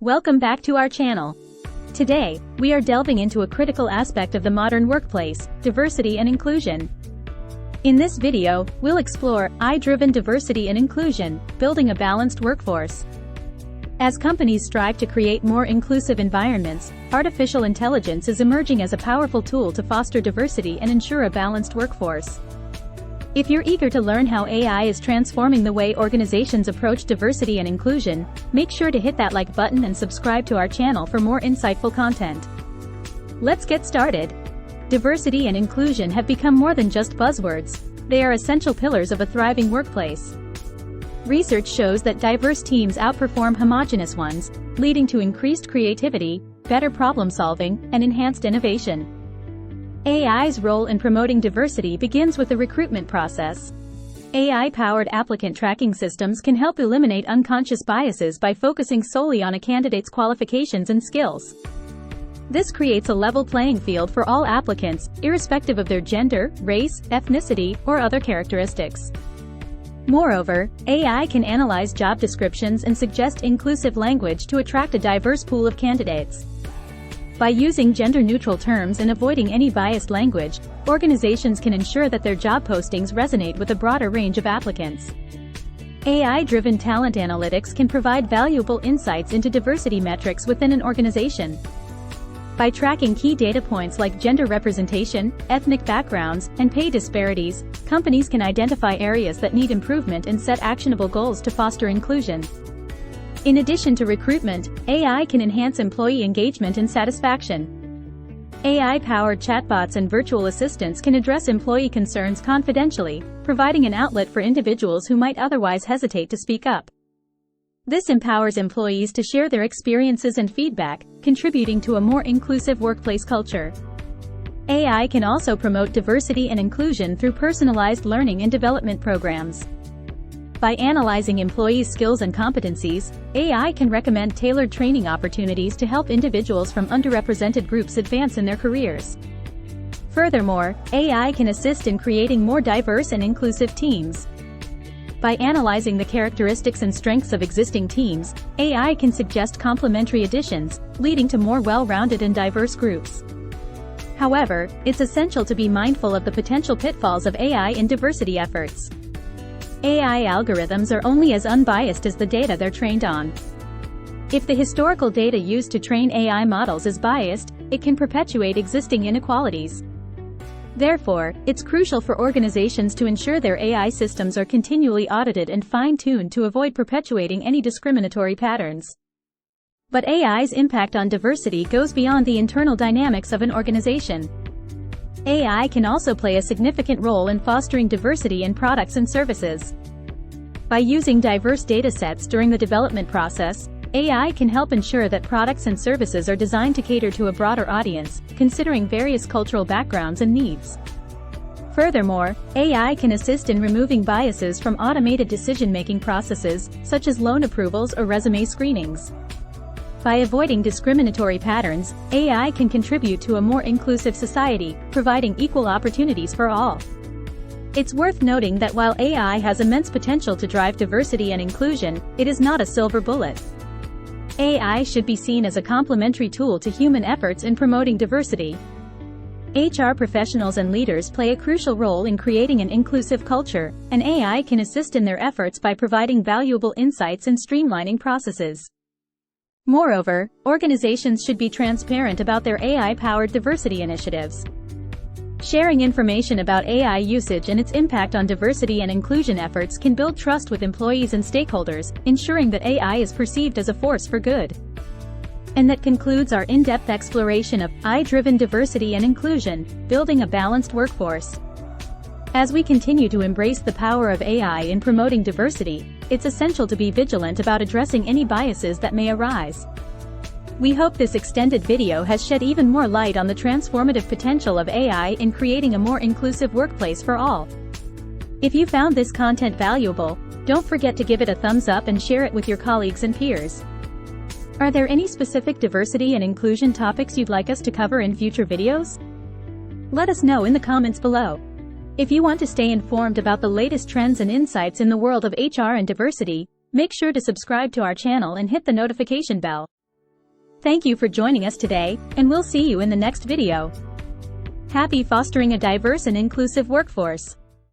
Welcome back to our channel. Today, we are delving into a critical aspect of the modern workplace, diversity and inclusion. In this video, we'll explore AI-driven diversity and inclusion, building a balanced workforce. As companies strive to create more inclusive environments, artificial intelligence is emerging as a powerful tool to foster diversity and ensure a balanced workforce. If you're eager to learn how AI is transforming the way organizations approach diversity and inclusion, make sure to hit that like button and subscribe to our channel for more insightful content. Let's get started. Diversity and inclusion have become more than just buzzwords. They are essential pillars of a thriving workplace. Research shows that diverse teams outperform homogeneous ones, leading to increased creativity, better problem solving, and enhanced innovation. AI's role in promoting diversity begins with the recruitment process. AI-powered applicant tracking systems can help eliminate unconscious biases by focusing solely on a candidate's qualifications and skills. This creates a level playing field for all applicants, irrespective of their gender, race, ethnicity, or other characteristics. Moreover, AI can analyze job descriptions and suggest inclusive language to attract a diverse pool of candidates. By using gender-neutral terms and avoiding any biased language, organizations can ensure that their job postings resonate with a broader range of applicants. AI-driven talent analytics can provide valuable insights into diversity metrics within an organization. By tracking key data points like gender representation, ethnic backgrounds, and pay disparities, companies can identify areas that need improvement and set actionable goals to foster inclusion. In addition to recruitment, AI can enhance employee engagement and satisfaction. AI-powered chatbots and virtual assistants can address employee concerns confidentially, providing an outlet for individuals who might otherwise hesitate to speak up. This empowers employees to share their experiences and feedback, contributing to a more inclusive workplace culture. AI can also promote diversity and inclusion through personalized learning and development programs. By analyzing employees' skills and competencies, AI can recommend tailored training opportunities to help individuals from underrepresented groups advance in their careers. Furthermore, AI can assist in creating more diverse and inclusive teams. By analyzing the characteristics and strengths of existing teams, AI can suggest complementary additions, leading to more well-rounded and diverse groups. However, it's essential to be mindful of the potential pitfalls of AI in diversity efforts. AI algorithms are only as unbiased as the data they're trained on. If the historical data used to train AI models is biased, it can perpetuate existing inequalities. Therefore, it's crucial for organizations to ensure their AI systems are continually audited and fine-tuned to avoid perpetuating any discriminatory patterns. But AI's impact on diversity goes beyond the internal dynamics of an organization. AI can also play a significant role in fostering diversity in products and services. By using diverse datasets during the development process, AI can help ensure that products and services are designed to cater to a broader audience, considering various cultural backgrounds and needs. Furthermore, AI can assist in removing biases from automated decision-making processes, such as loan approvals or resume screenings. By avoiding discriminatory patterns, AI can contribute to a more inclusive society, providing equal opportunities for all. It's worth noting that while AI has immense potential to drive diversity and inclusion, it is not a silver bullet. AI should be seen as a complementary tool to human efforts in promoting diversity. HR professionals and leaders play a crucial role in creating an inclusive culture, and AI can assist in their efforts by providing valuable insights and streamlining processes. Moreover, organizations should be transparent about their AI-powered diversity initiatives. Sharing information about AI usage and its impact on diversity and inclusion efforts can build trust with employees and stakeholders, ensuring that AI is perceived as a force for good. And that concludes our in-depth exploration of AI-driven diversity and inclusion, building a balanced workforce. As we continue to embrace the power of AI in promoting diversity, it's essential to be vigilant about addressing any biases that may arise. We hope this extended video has shed even more light on the transformative potential of AI in creating a more inclusive workplace for all. If you found this content valuable, don't forget to give it a thumbs up and share it with your colleagues and peers. Are there any specific diversity and inclusion topics you'd like us to cover in future videos? Let us know in the comments below. If you want to stay informed about the latest trends and insights in the world of HR and diversity, make sure to subscribe to our channel and hit the notification bell. Thank you for joining us today, and we'll see you in the next video. Happy fostering a diverse and inclusive workforce.